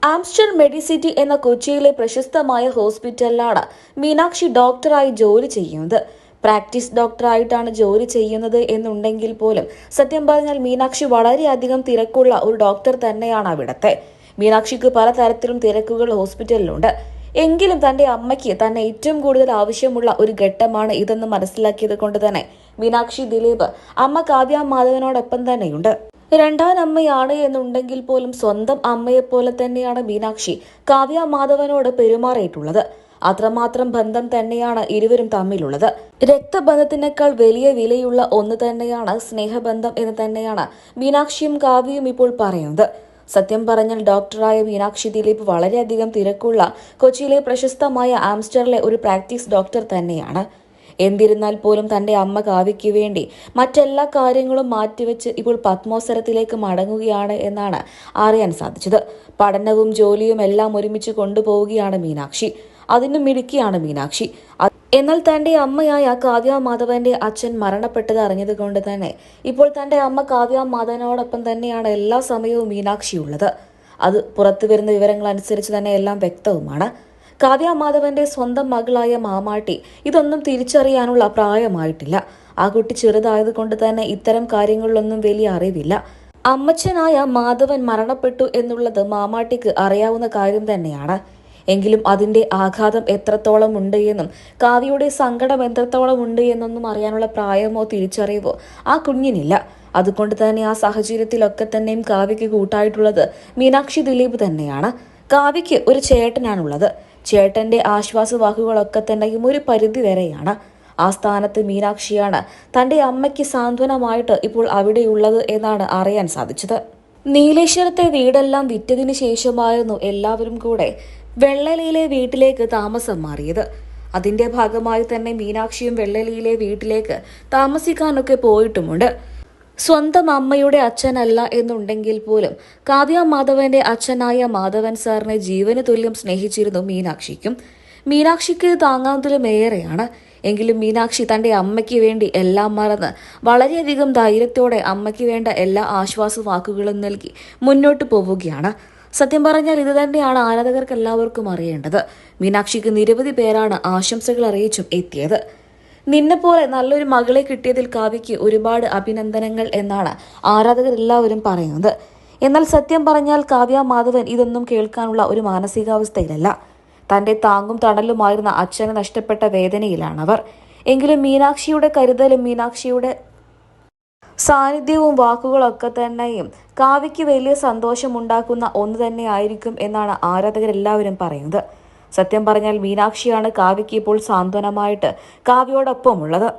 ആംസ്റ്റർ Medicity എന്ന കൊച്ചിയിലെ പ്രശസ്തമായ ഹോസ്പിറ്റലിലാണ് മീനാക്ഷി ഡോക്ടറായി ജോലി ചെയ്യുന്നത്. പ്രാക്ടീസ് ഡോക്ടറായിട്ടാണ് ജോലി ചെയ്യുന്നത് എന്നുണ്ടെങ്കിൽ പോലും സത്യം പറഞ്ഞാൽ മീനാക്ഷി വളരെയധികം തിരക്കുള്ള ഒരു ഡോക്ടർ തന്നെയാണ് അവിടത്തെ. മീനാക്ഷിക്ക് പലതരത്തിലും തിരക്കുകൾ ഹോസ്പിറ്റലിലുണ്ട്. എങ്കിലും തന്റെ അമ്മയ്ക്ക് തന്നെ ഏറ്റവും കൂടുതൽ ആവശ്യമുള്ള ഒരു ഘട്ടമാണ് ഇതെന്ന് മനസ്സിലാക്കിയത് കൊണ്ട് തന്നെ മീനാക്ഷി ദിലീപ് അമ്മ കാവ്യ മാധവനോടൊപ്പം തന്നെയുണ്ട്. രണ്ടാം അമ്മയാണ് എന്നുണ്ടെങ്കിൽ പോലും സ്വന്തം അമ്മയെപ്പോലെ തന്നെയാണ് മീനാക്ഷി കാവ്യ മാധവനോട് പെരുമാറിയിട്ടുള്ളത്. അത്രമാത്രം ബന്ധം തന്നെയാണ് ഇരുവരും തമ്മിലുള്ളത്. രക്തബന്ധത്തിനേക്കാൾ വലിയ വിലയുള്ള ഒന്ന് തന്നെയാണ് സ്നേഹബന്ധം എന്ന് തന്നെയാണ് മീനാക്ഷിയും കാവ്യയും ഇപ്പോൾ പറയുന്നത്. സത്യം പറഞ്ഞാൽ ഡോക്ടറായ മീനാക്ഷി ദിലീപ് വളരെയധികം തിരക്കുള്ള കൊച്ചിയിലെ പ്രശസ്തമായ ആംസ്റ്ററിലെ ഒരു പ്രാക്ടീസ് ഡോക്ടർ തന്നെയാണ്. എന്നിരുന്നാൽ പോലും തന്റെ അമ്മ കാവ്യയ്ക്ക് വേണ്ടി മറ്റെല്ലാ കാര്യങ്ങളും മാറ്റിവെച്ച് ഇപ്പോൾ പത്മോത്സവത്തിലേക്ക് മടങ്ങുകയാണ് എന്നാണ് അറിയാൻ സാധിച്ചത്. പഠനവും ജോലിയും എല്ലാം ഒരുമിച്ച് കൊണ്ടുപോവുകയാണ് മീനാക്ഷി. അതിനും മിടുക്കിയാണ് മീനാക്ഷി. എന്നാൽ തന്റെ അമ്മയായ കാവ്യ മാധവന്റെ അച്ഛൻ മരണപ്പെട്ടത് അറിഞ്ഞതുകൊണ്ട് തന്നെ ഇപ്പോൾ തന്റെ അമ്മ കാവ്യ മാധവനോടൊപ്പം തന്നെയാണ് എല്ലാ സമയവും മീനാക്ഷി ഉള്ളത്. അത് പുറത്തു വരുന്ന വിവരങ്ങൾ അനുസരിച്ച് തന്നെ എല്ലാം വ്യക്തവുമാണ്. കാവ്യ മാധവന്റെ സ്വന്തം മകളായ മാമാട്ടി ഇതൊന്നും തിരിച്ചറിയാനുള്ള പ്രായമായിട്ടില്ല. ആ കുട്ടി ചെറുതായതുകൊണ്ട് തന്നെ ഇത്തരം കാര്യങ്ങളിലൊന്നും വലിയ അറിവില്ല. അമ്മച്ചനായ മാധവൻ മരണപ്പെട്ടു എന്നുള്ളത് മാമാട്ടിക്ക് അറിയാവുന്ന കാര്യം തന്നെയാണ്. എങ്കിലും അതിന്റെ ആഘാതം എത്രത്തോളം ഉണ്ട് എന്നും കാവ്യയുടെ സങ്കടം എത്രത്തോളം ഉണ്ട് എന്നൊന്നും അറിയാനുള്ള പ്രായമോ തിരിച്ചറിവോ ആ കുഞ്ഞിനില്ല. അതുകൊണ്ട് തന്നെ ആ സാഹചര്യത്തിലൊക്കെ തന്നെയും കാവ്യയ്ക്ക് കൂട്ടായിട്ടുള്ളത് മീനാക്ഷി ദിലീപ് തന്നെയാണ്. കാവ്യയ്ക്ക് ഒരു ചേട്ടനാണുള്ളത്. ചേട്ടന്റെ ആശ്വാസവാക്കുകളൊക്കെ തന്നെയും ഒരു പരിധി വരെയാണ്. ആ സ്ഥാനത്ത് മീനാക്ഷിയാണ് തന്റെ അമ്മയ്ക്ക് സാന്ത്വനമായിട്ട് ഇപ്പോൾ അവിടെയുള്ളത് എന്നാണ് അറിയാൻ സാധിച്ചത്. നീലേശ്വരത്തെ വീടെല്ലാം വിറ്റതിനു ശേഷമായിരുന്നു എല്ലാവരും കൂടെ വെള്ളലിയിലെ വീട്ടിലേക്ക് താമസം മാറിയത്. അതിന്റെ ഭാഗമായി തന്നെ മീനാക്ഷിയും വെള്ളലിയിലെ വീട്ടിലേക്ക് താമസിക്കാനൊക്കെ പോയിട്ടുമുണ്ട്. സ്വന്തം അമ്മയുടെ അച്ഛനല്ല എന്നുണ്ടെങ്കിൽ പോലും കാവ്യ മാധവന്റെ അച്ഛനായ മാധവൻ സാറിനെ ജീവന് തുല്യം സ്നേഹിച്ചിരുന്നു മീനാക്ഷിക്കും. മീനാക്ഷിക്ക് താങ്ങാവുന്നതിലും ഏറെയാണ്. എങ്കിലും മീനാക്ഷി തന്റെ അമ്മയ്ക്ക് വേണ്ടി എല്ലാം മറന്ന് വളരെയധികം ധൈര്യത്തോടെ അമ്മയ്ക്ക് വേണ്ട എല്ലാ ആശ്വാസ വാക്കുകളും നൽകി മുന്നോട്ട് പോവുകയാണ്. സത്യം പറഞ്ഞാൽ ഇത് തന്നെയാണ് ആരാധകർക്ക് എല്ലാവർക്കും അറിയേണ്ടത്. മീനാക്ഷിക്ക് നിരവധി പേരാണ് ആശംസകൾ അറിയിച്ചും എത്തിയത്. നിന്നെപ്പോലെ നല്ലൊരു മകളെ കിട്ടിയതിൽ കാവ്യയ്ക്ക് ഒരുപാട് അഭിനന്ദനങ്ങൾ എന്നാണ് ആരാധകർ എല്ലാവരും പറയുന്നത്. എന്നാൽ സത്യം പറഞ്ഞാൽ കാവ്യ മാധവൻ ഇതൊന്നും കേൾക്കാനുള്ള ഒരു മാനസികാവസ്ഥയിലല്ല. തന്റെ താങ്ങും തണലുമായിരുന്ന അച്ഛനെ നഷ്ടപ്പെട്ട വേദനയിലാണവർ. എങ്കിലും മീനാക്ഷിയുടെ കരുതലും മീനാക്ഷിയുടെ സാന്നിധ്യവും വാക്കുകളൊക്കെ തന്നെയും കാവ്യയ്ക്ക് വലിയ സന്തോഷമുണ്ടാക്കുന്ന ഒന്ന് തന്നെ ആയിരിക്കും എന്നാണ് ആരാധകരെല്ലാവരും പറയുന്നത്. സത്യം പറഞ്ഞാൽ മീനാക്ഷിയാണ് കാവ്യയ്ക്ക് ഇപ്പോൾ സാന്ത്വനമായിട്ട് കാവ്യയോടൊപ്പമുള്ളത്.